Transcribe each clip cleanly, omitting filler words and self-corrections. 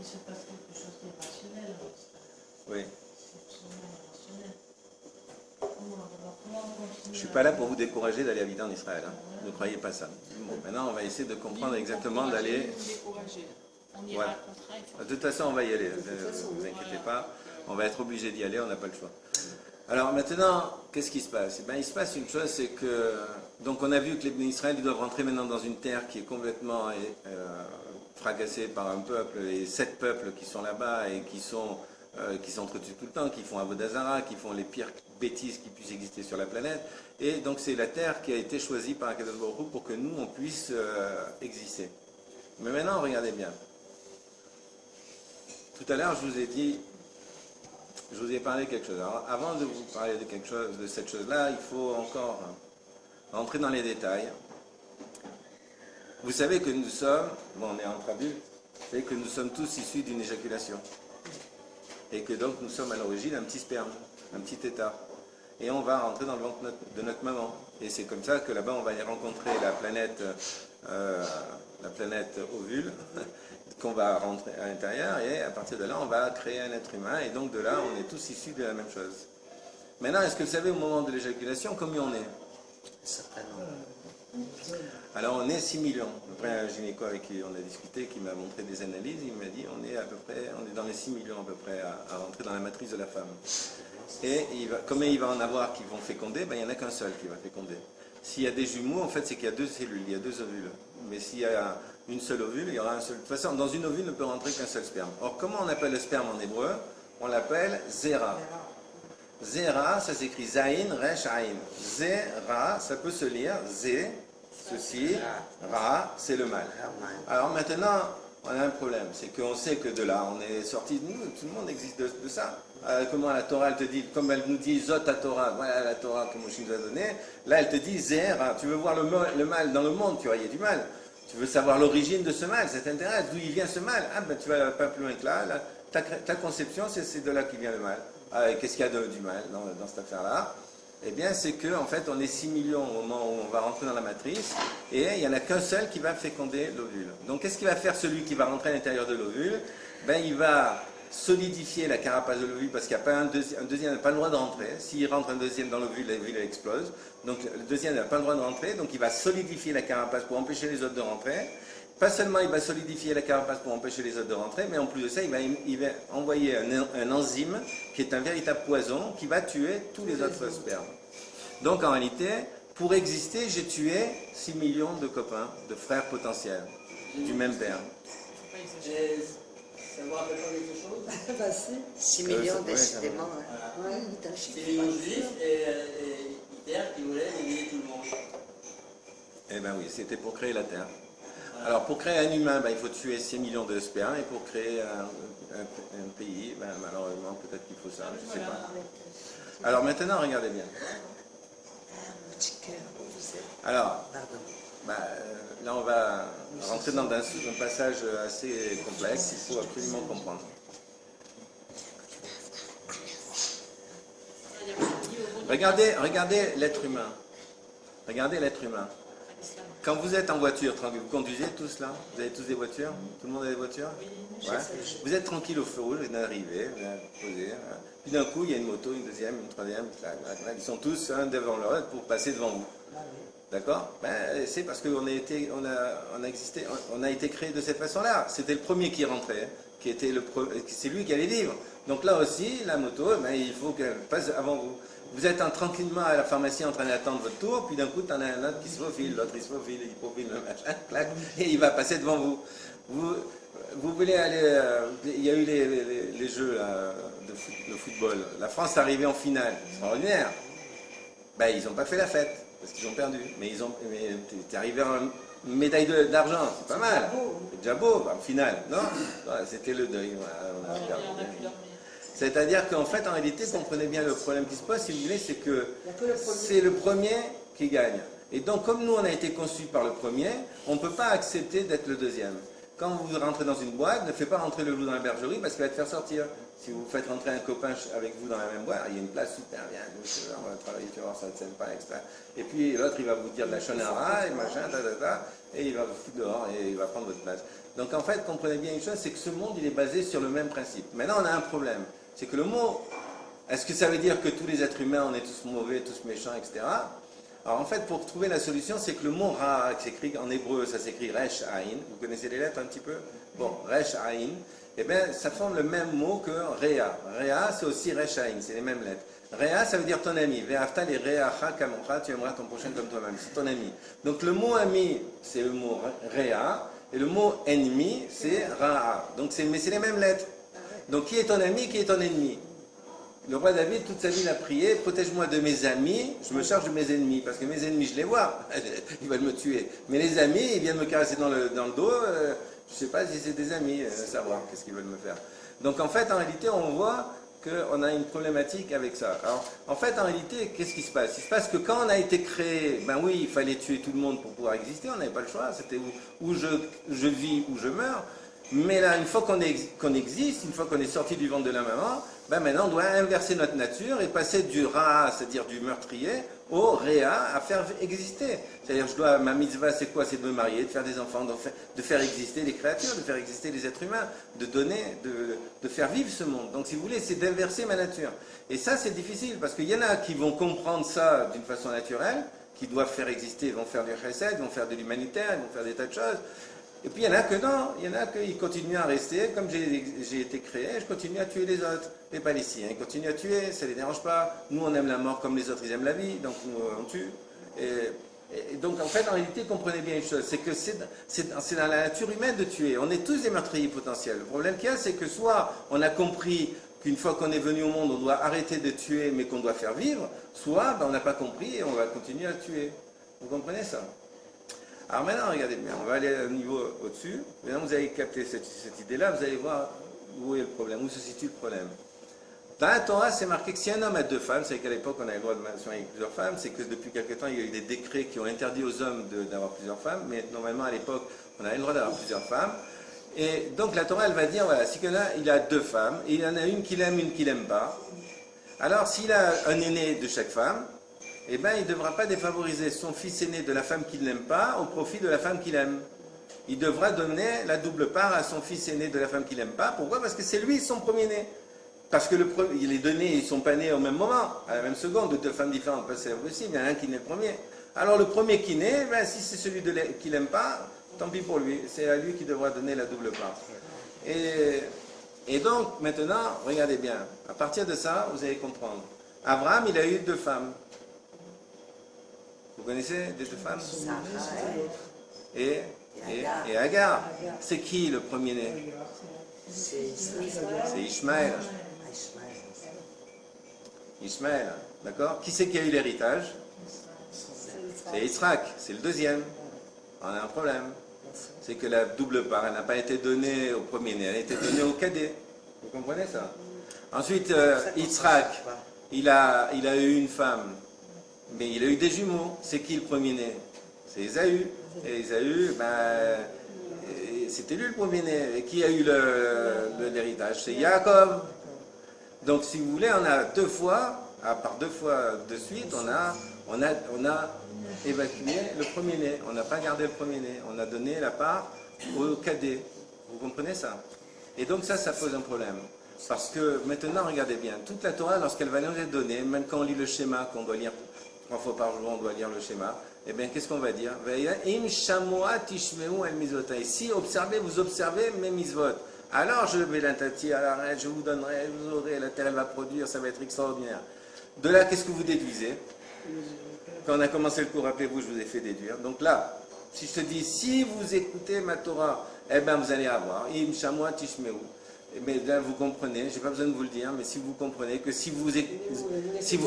Il se passe quelque chose d'irrationnel. Oui. C'est absolument irrationnel. Comment on continue? Je ne suis pas là pour vous décourager d'aller habiter en Israël. Hein. Ne croyez pas ça. Bon, maintenant, on va essayer de comprendre exactement d'aller. Voilà. De toute façon, on va y aller. Ne vous inquiétez pas. On va être obligé d'y aller. On n'a pas le choix. Alors maintenant, qu'est-ce qui se passe? Eh bien, il se passe une chose, c'est que donc on a vu que les Bnei Israël doivent rentrer maintenant dans une terre qui est complètement fracassée par un peuple et 7 peuples qui sont là-bas et qui s'entretuent tout le temps, qui font Avodah Zara, qui font les pires bêtises qui puissent exister sur la planète. Et donc c'est la terre qui a été choisie par Akadosh Baruch Hu pour que nous on puisse exister. Mais maintenant, regardez bien. Tout à l'heure, je vous ai parlé de quelque chose. Alors, avant de vous parler de quelque chose, de cette chose-là, il faut encore rentrer dans les détails. Vous savez que nous sommes, bon, on est entre adultes, vous savez que nous sommes tous issus d'une éjaculation. Et que donc nous sommes à l'origine un petit sperme, un petit état. Et on va rentrer dans le ventre de notre maman. Et c'est comme ça que là-bas on va y rencontrer la planète ovule, qu'on va rentrer à l'intérieur, et à partir de là on va créer un être humain, et donc de là on est tous issus de la même chose. Maintenant, est-ce que vous savez au moment de l'éjaculation combien on est? Certainement. Alors on est 6 millions. Après un gynéco avec qui on a discuté, qui m'a montré des analyses, il m'a dit on est dans les 6 millions à peu près à rentrer dans la matrice de la femme. Et combien il va en avoir qui vont féconder? Ben, il n'y en a qu'un seul qui va féconder. S'il y a des jumeaux, en fait c'est qu'il y a 2 cellules, il y a 2 ovules. Mais s'il y a une seule ovule, il y aura un seul. De toute façon, dans une ovule ne peut rentrer qu'un seul sperme. Or, comment on appelle le sperme en hébreu? On l'appelle Zera. Zera, ça s'écrit Zain, Resh, Ain. Zera, ça peut se lire Zé, ceci, Ra, c'est le mal. Alors maintenant, on a un problème, c'est qu'on sait que de là, on est sorti, nous, tout le monde existe de ça. Comment la Torah, elle te dit, comme elle nous dit Zot à Torah, voilà la Torah que Moshe nous a donnée, là elle te dit Zera. Tu veux voir le mal dans le monde, tu vois, il y a du mal. Tu veux savoir l'origine de ce mal, ça t'intéresse, d'où il vient ce mal. Ah ben tu vas pas plus loin que là, ta conception, c'est de là qu'il vient le mal. Qu'est-ce qu'il y a du mal dans cette affaire-là? Eh bien, c'est qu'en fait, on est 6 millions au moment où on va rentrer dans la matrice, et il n'y en a qu'un seul qui va féconder l'ovule. Donc, qu'est-ce qu'il va faire celui qui va rentrer à l'intérieur de l'ovule? Ben, il va solidifier la carapace de l'ovule, parce qu'il n'y a pas un deuxième n'a pas le droit de rentrer. S'il rentre un deuxième dans l'ovule, l'ovule explose. Donc, le deuxième n'a pas le droit de rentrer, donc il va solidifier la carapace pour empêcher les autres de rentrer. Pas seulement il va solidifier la carapace pour empêcher les autres de rentrer, mais en plus de ça, il va envoyer un enzyme qui est un véritable poison qui va tuer tous les autres spermes. Donc en réalité, pour exister, j'ai tué 6 millions de copains, de frères potentiels, du même père. Ça vous rappelle pas quelque chose? Bah, 6 millions, décidément. Ouais, 6 millions de juifs et Hitler qui voulait éliminer tout le monde. Eh bien oui, c'était pour créer la Terre. Alors, pour créer un humain, ben, il faut tuer 6 millions de spermes, et pour créer un pays, ben, malheureusement, peut-être qu'il faut ça, je ne sais pas. Alors maintenant, regardez bien. Alors, ben, là, on va rentrer dans un passage assez complexe, il faut absolument comprendre. Regardez l'être humain. Regardez l'être humain. Quand vous êtes en voiture, tranquille, vous conduisez tous là? Vous avez tous des voitures? Tout le monde a des voitures? Ouais. Vous êtes tranquille au feu rouge, vous venez d'arriver, vous venez de poser. Puis d'un coup, il y a une moto, une deuxième, une troisième, ils sont tous un devant l'autre pour passer devant vous. D'accord? Ben, c'est parce qu'on a été créé de cette façon-là. C'était le premier qui rentrait, c'est lui qui allait vivre. Donc là aussi, la moto, ben, il faut qu'elle passe avant vous. Vous êtes tranquillement à la pharmacie en train d'attendre votre tour, puis d'un coup, tu en as un autre qui se faufile, l'autre il se faufile, il profile, le machin, clac, et il va passer devant vous. Vous voulez aller... il y a eu les jeux là, de football. La France est arrivée en finale, extraordinaire. Ben, ils n'ont pas fait la fête, parce qu'ils ont perdu. Mais t'es arrivé en médaille d'argent, c'est pas mal. C'est déjà beau, en finale, non? C'était le deuil, on a perdu. C'est-à-dire qu'en fait, en réalité, comprenez bien le problème qui se pose, si vous voulez, c'est que c'est le premier qui gagne. Et donc, comme nous, on a été conçus par le premier, on ne peut pas accepter d'être le deuxième. quand vous rentrez dans une boîte, ne faites pas rentrer le loup dans la bergerie parce qu'il va te faire sortir. Si vous faites rentrer un copain avec vous dans la même boîte, il y a une place super bien, on va travailler, tu vas voir, ça ne te pas, etc. Et puis l'autre, il va vous dire de la shonara et machin, et il va vous foutre dehors et il va prendre votre place. Donc en fait, comprenez bien une chose, c'est que ce monde, il est basé sur le même principe. Maintenant, on a un problème. C'est que le mot, est-ce que ça veut dire que tous les êtres humains, on est tous mauvais, tous méchants, etc. Alors en fait, pour trouver la solution, c'est que le mot Ra, qui s'écrit en hébreu, ça s'écrit Resh Aïn. Vous connaissez les lettres un petit peu? Bon, Resh Aïn, eh bien, ça forme le même mot que Réa. Réa, c'est aussi Resh Aïn, c'est les mêmes lettres. Réa, ça veut dire ton ami. Ve'afta li re'acha kamocha, tu aimeras ton prochain comme toi-même. C'est ton ami. Donc le mot ami, c'est le mot Réa, et le mot ennemi, c'est Ra'a. Donc mais c'est les mêmes lettres. Donc qui est ton ami, qui est ton ennemi? Le roi David, toute sa vie, il a prié, protège-moi de mes amis, je me charge de mes ennemis, parce que mes ennemis, je les vois, ils veulent me tuer. Mais les amis, ils viennent me caresser dans le dos, je ne sais pas si c'est des amis, savoir qu'est-ce qu'ils veulent me faire. Donc en fait, en réalité, on voit qu'on a une problématique avec ça. Alors, en fait, en réalité, qu'est-ce qui se passe? Il se passe que quand on a été créé, ben oui, il fallait tuer tout le monde pour pouvoir exister, on n'avait pas le choix, c'était où je vis, où je meurs. Mais là, une fois qu'on existe, une fois qu'on est sorti du ventre de la maman, ben maintenant on doit inverser notre nature et passer du Ra, c'est-à-dire du meurtrier, au Réa, à faire exister. C'est-à-dire, ma mitzvah, c'est quoi? C'est de me marier, de faire des enfants, de faire exister les créatures, de faire exister les êtres humains, de donner, de faire vivre ce monde. Donc, si vous voulez, c'est d'inverser ma nature. Et ça, c'est difficile, parce qu'il y en a qui vont comprendre ça d'une façon naturelle, qui doivent faire exister, ils vont faire du chesed, ils vont faire de l'humanitaire, ils vont faire des tas de choses. Et puis il y en a que non, il y en a qui continuent à rester, comme j'ai été créé, je continue à tuer les autres. Les Palestiniens, ils continuent à tuer, ça ne les dérange pas. Nous, on aime la mort comme les autres, ils aiment la vie, donc nous, on tue. Et donc en fait, en réalité, comprenez bien une chose, c'est que c'est dans la nature humaine de tuer. On est tous des meurtriers potentiels. Le problème qu'il y a, c'est que soit on a compris qu'une fois qu'on est venu au monde, on doit arrêter de tuer, mais qu'on doit faire vivre, soit on n'a pas compris et on va continuer à tuer. Vous comprenez ça? Alors maintenant, regardez bien, on va aller à un niveau au-dessus. Maintenant, vous allez capter cette idée-là, vous allez voir où est le problème, où se situe le problème. Dans la Torah, c'est marqué que si un homme a deux femmes, c'est qu'à l'époque, on avait le droit de se marier avec plusieurs femmes, c'est que depuis quelque temps, il y a eu des décrets qui ont interdit aux hommes d'avoir plusieurs femmes, mais normalement, à l'époque, on avait le droit d'avoir plusieurs femmes. Et donc, la Torah, elle va dire, voilà, si quelqu'un il a deux femmes, et il y en a une qu'il aime, une qu'il n'aime pas, alors s'il a un aîné de chaque femme, eh bien, il ne devra pas défavoriser son fils aîné de la femme qu'il n'aime pas au profit de la femme qu'il aime. Il devra donner la double part à son fils aîné de la femme qu'il n'aime pas. Pourquoi? Parce que c'est lui son premier-né. Parce que les deux nés, ils ne sont pas nés au même moment, à la même seconde, de deux femmes différentes. C'est impossible, il y en a un qui naît le premier. Alors le premier qui naît, ben, si c'est celui qu'il n'aime pas, tant pis pour lui. C'est à lui qui devra donner la double part. Et donc, maintenant, regardez bien. À partir de ça, vous allez comprendre. Abraham, il a eu deux femmes. Vous connaissez des deux femmes? Et Agar. C'est qui le premier-né? C'est Ishmaël. Ishmaël, d'accord? Qui c'est qui a eu l'héritage? C'est Yitzhak, c'est le deuxième. On a un problème. C'est que la double part, elle n'a pas été donnée au premier-né, elle a été donnée au cadet. Vous comprenez ça? Ensuite, Yitzhak, il a eu une femme. Mais il a eu des jumeaux. C'est qui le premier-né? C'est Ésaü. Et Ésaü, ben, c'était lui le premier-né. Et qui a eu l'héritage? C'est Yaakov. Donc, si vous voulez, on a deux fois, à part deux fois de suite, on a évacué le premier-né. On n'a pas gardé le premier-né. On a donné la part au cadet. Vous comprenez ça? Et donc ça pose un problème. Parce que maintenant, regardez bien, toute la Torah, lorsqu'elle va nous être donnée, même quand on lit le schéma, qu'on doit lire 3 fois par jour, on doit lire le schéma, eh bien, qu'est-ce qu'on va dire? Si vous observez mes mitzvot, alors je vais l'intati à l'arrêt, je vous donnerai, vous aurez, la terre elle va produire, ça va être extraordinaire. De là, qu'est-ce que vous déduisez? Quand on a commencé le cours, rappelez-vous, je vous ai fait déduire. Donc là, si je te dis, si vous écoutez ma Torah, eh bien, vous allez avoir, mais là, vous comprenez, je n'ai pas besoin de vous le dire, mais si vous comprenez que si vous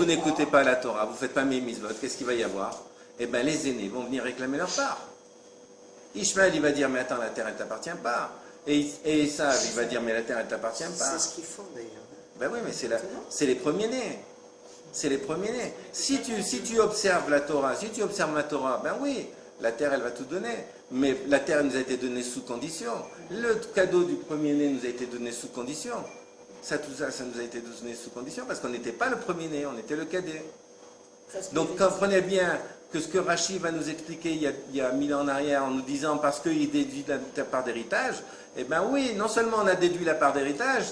n'écoutez pas la Torah, vous ne faites pas mes mitzvot, qu'est-ce qu'il va y avoir? Eh bien, les aînés vont venir réclamer leur part. Ishmaël, il va dire, mais attends, la terre, elle ne t'appartient pas. Et Esav, il va dire, mais la terre, elle ne t'appartient pas. C'est ce qu'ils font, d'ailleurs. Ben oui, mais c'est les premiers-nés. C'est les premiers-nés. Si tu observes la Torah, si tu observes ma Torah, ben oui, la terre, elle va tout donner. Mais la terre nous a été donnée sous condition. Le cadeau du premier-né nous a été donné sous condition. Tout ça, ça nous a été donné sous condition parce qu'on n'était pas le premier-né, on était le cadet. Donc comprenez bien que ce que Rachid va nous expliquer il y a 1000 ans en arrière en nous disant parce qu'il déduit la part d'héritage, eh bien oui, non seulement on a déduit la part d'héritage,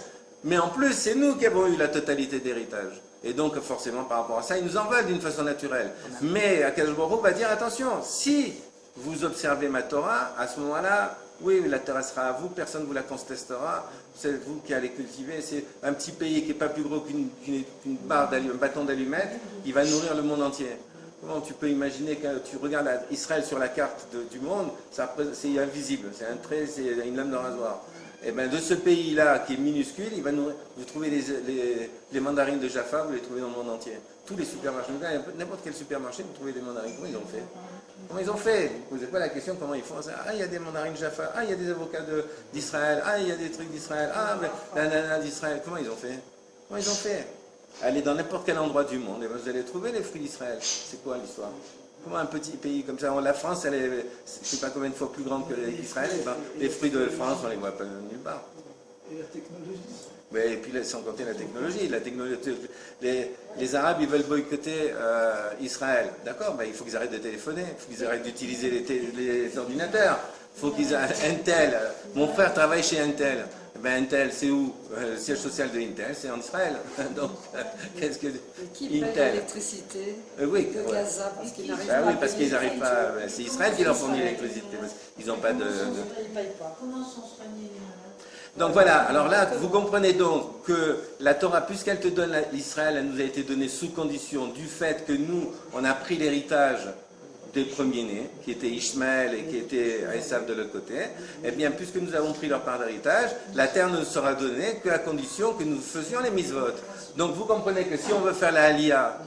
mais en plus c'est nous qui avons eu la totalité d'héritage. Et donc forcément par rapport à ça, ils nous en veulent d'une façon naturelle. Mais Akadosh Baruch Hu va dire attention, si vous observez ma Torah, à ce moment-là, oui, la terre sera à vous, personne ne vous la contestera, c'est vous qui allez cultiver, c'est un petit pays qui n'est pas plus gros qu'une barre un bâton d'allumette, il va nourrir le monde entier. Comment tu peux imaginer que tu regardes Israël sur la carte du monde, c'est invisible, c'est un trait, c'est une lame de rasoir. Et bien de ce pays-là qui est minuscule, il va nourrir, vous trouvez les mandarines de Jaffa, vous les trouvez dans le monde entier. Tous les supermarchés, n'importe quel supermarché, vous trouvez des mandarines. Comment ils ont fait? Comment ils ont fait? Vous ne posez pas la question comment ils font ça. Ah, il y a des mandarines Jaffa, ah, il y a des avocats d'Israël, ah, il y a des trucs d'Israël, ah, la nana d'Israël. Comment ils ont fait? Comment ils ont fait? Allez dans n'importe quel endroit du monde et vous allez trouver les fruits d'Israël. C'est quoi l'histoire? Comment un petit pays comme ça, la France, elle est, je ne sais pas combien de fois plus grande qu'Israël, les fruits de France, on ne les voit pas nulle part. Et la technologie? Et puis sans compter la technologie. Les Arabes, ils veulent boycotter Israël. D'accord, il faut qu'ils arrêtent de téléphoner, il faut qu'ils arrêtent d'utiliser les ordinateurs. Il faut qu'ils aient Intel. Mon frère travaille chez Intel. Intel, c'est où? Le siège social de Intel, c'est en Israël. Donc, qu'est-ce que qui paye l'électricité oui, de Gaza parce qu'ils n'arrivent pas oui, parce qu'ils n'arrivent pas. C'est Israël qui leur fournit l'électricité. Ils n'ont pas de. Ils ne payent pas. Comment sont soignés les malades? Donc voilà, alors là, vous comprenez donc que la Torah, puisqu'elle te donne l'Israël, elle nous a été donnée sous condition du fait que nous, on a pris l'héritage des premiers-nés, qui étaient Ishmaël et qui étaient Esav de l'autre côté. Eh bien, puisque nous avons pris leur part d'héritage, la terre ne sera donnée qu'à condition que nous faisions les mitzvot. Donc vous comprenez que si on veut faire la Aliyah,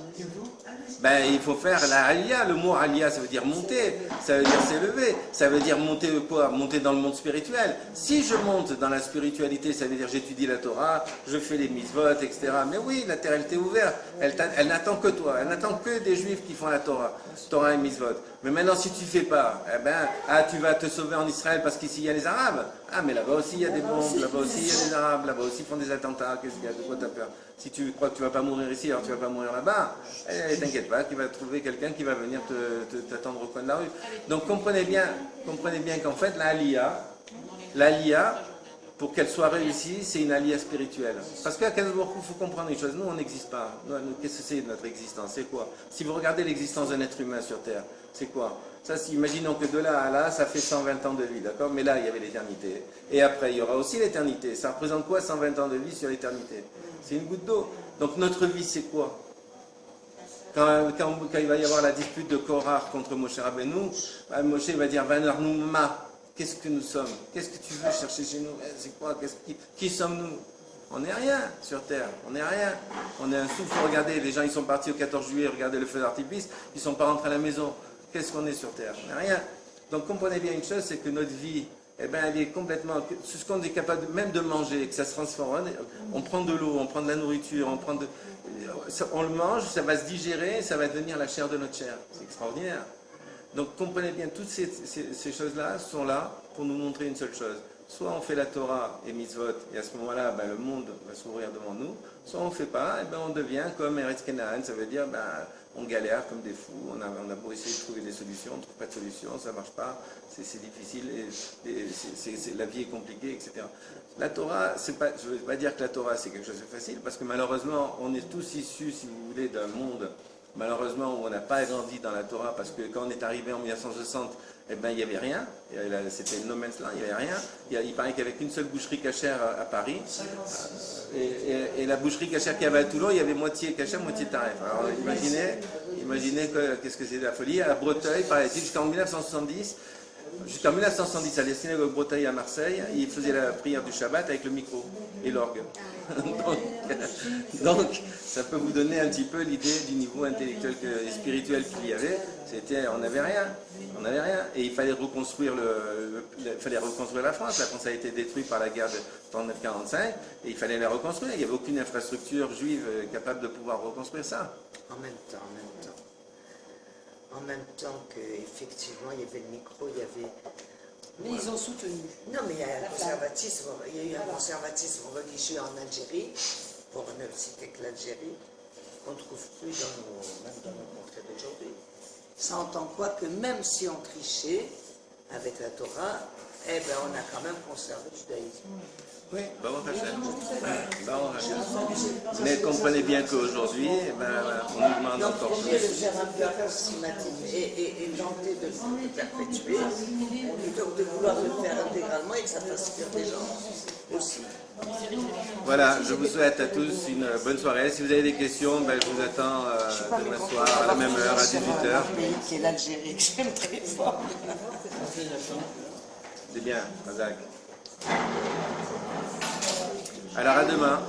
il faut faire la Aliyah. Le mot Aliyah, ça veut dire monter, ça veut dire s'élever, ça veut dire monter quoi? Monter dans le monde spirituel. Si je monte dans la spiritualité, ça veut dire j'étudie la Torah, je fais les mitzvot, etc. Mais oui, la terre, elle t'est ouverte, elle n'attend que toi, elle n'attend que des juifs qui font la Torah et mitzvot. Mais maintenant, si tu ne fais pas, tu vas te sauver en Israël parce qu'ici il y a les Arabes. Ah, mais là-bas aussi il y a des bombes, là-bas aussi il y a des Arabes, là-bas aussi ils font des attentats. Qu'est-ce qu'il y a? De quoi tu as peur? Si tu crois que tu ne vas pas mourir ici, alors tu ne vas pas mourir là-bas. T'inquiète pas, tu vas trouver quelqu'un qui va venir t'attendre au coin de la rue. Donc comprenez bien qu'en fait, l'Aliyah, pour qu'elle soit réussie, c'est une aliyah spirituelle. Parce qu'à Akadosh Baruch Hu, il faut comprendre une chose, nous on n'existe pas. Qu'est-ce que c'est notre existence? C'est quoi? Si vous regardez l'existence d'un être humain sur Terre, c'est quoi? Ça, imaginons que de là à là, ça fait 120 ans de vie, d'accord? Mais là, il y avait l'éternité. Et après, il y aura aussi l'éternité. Ça représente quoi 120 ans de vie sur l'éternité? C'est une goutte d'eau. Donc notre vie, c'est quoi? Quand il va y avoir la dispute de Korah contre Moshe Rabbeinu, Moshe va dire Vanarnouma. Qu'est-ce que nous sommes? Qu'est-ce que tu veux chercher chez nous? C'est quoi? Qui sommes-nous? On n'est rien sur Terre, on n'est rien. On est un souffle, regardez, les gens ils sont partis au 14 juillet, regardez le feu d'artifice, ils ne sont pas rentrés à la maison. Qu'est-ce qu'on est sur Terre? On n'est rien. Donc comprenez bien une chose, c'est que notre vie, elle est complètement... Ce qu'on est capable même de manger, que ça se transforme, on prend de l'eau, on prend de la nourriture, on le mange, ça va se digérer, ça va devenir la chair de notre chair. C'est extraordinaire. Donc comprenez bien, toutes ces choses-là sont là pour nous montrer une seule chose. Soit on fait la Torah et mitzvot, et à ce moment-là, le monde va s'ouvrir devant nous. Soit on ne fait pas, et on devient comme Eretz Kenaan, ça veut dire on galère comme des fous, on a beau essayer de trouver des solutions, on ne trouve pas de solution, ça ne marche pas, c'est difficile, la vie est compliquée, etc. La Torah, je ne veux pas dire que la Torah c'est quelque chose de facile, parce que malheureusement, on est tous issus, si vous voulez, d'un monde malheureusement où on n'a pas grandi dans la Torah, parce que quand on est arrivé en 1960, il n'y avait rien, c'était no man's land, il n'y avait rien. Il paraît qu'il n'y avait qu'une seule boucherie cachère à Paris, et la boucherie cachère qu'il y avait à Toulon, il y avait moitié cachère, moitié tarif. Alors imaginez qu'est-ce que c'est de la folie. À Breteuil, paraît-il, jusqu'en 1970, à la synagogue Breteuil à Marseille, il faisait la prière du Shabbat avec le micro et l'orgue. Donc, ça peut vous donner un petit peu l'idée du niveau intellectuel et spirituel qu'il y avait. On n'avait rien. Et il fallait reconstruire la France. La France a été détruite par la guerre de 1939-1945 et il fallait la reconstruire. Il n'y avait aucune infrastructure juive capable de pouvoir reconstruire ça. En même temps. en même temps qu'effectivement il y avait le micro, il y avait... Mais ils ont soutenu. Non, mais il y a un conservatisme, il y a eu un conservatisme religieux en Algérie, pour ne citer que l'Algérie, qu'on ne trouve plus même dans nos contrées d'aujourd'hui. Ça entend quoi que même si on trichait avec la Torah, eh ben on a quand même conservé le judaïsme. Oui, Baruch Hashem. Baruch Hashem. Mais comprenez bien qu'aujourd'hui, on nous demande Donc, encore pour mieux plus. le faire un peu approximatif et tenter de le perpétuer, plutôt que de vouloir le faire intégralement et que ça fasse fuir des gens aussi. Voilà, je vous souhaite à tous une bonne soirée. Si vous avez des questions, je vous attends demain soir à la même heure, à 18h. Un pays qui est l'Algérie, que j'aime très fort. C'est bien, Razak. Alors à demain.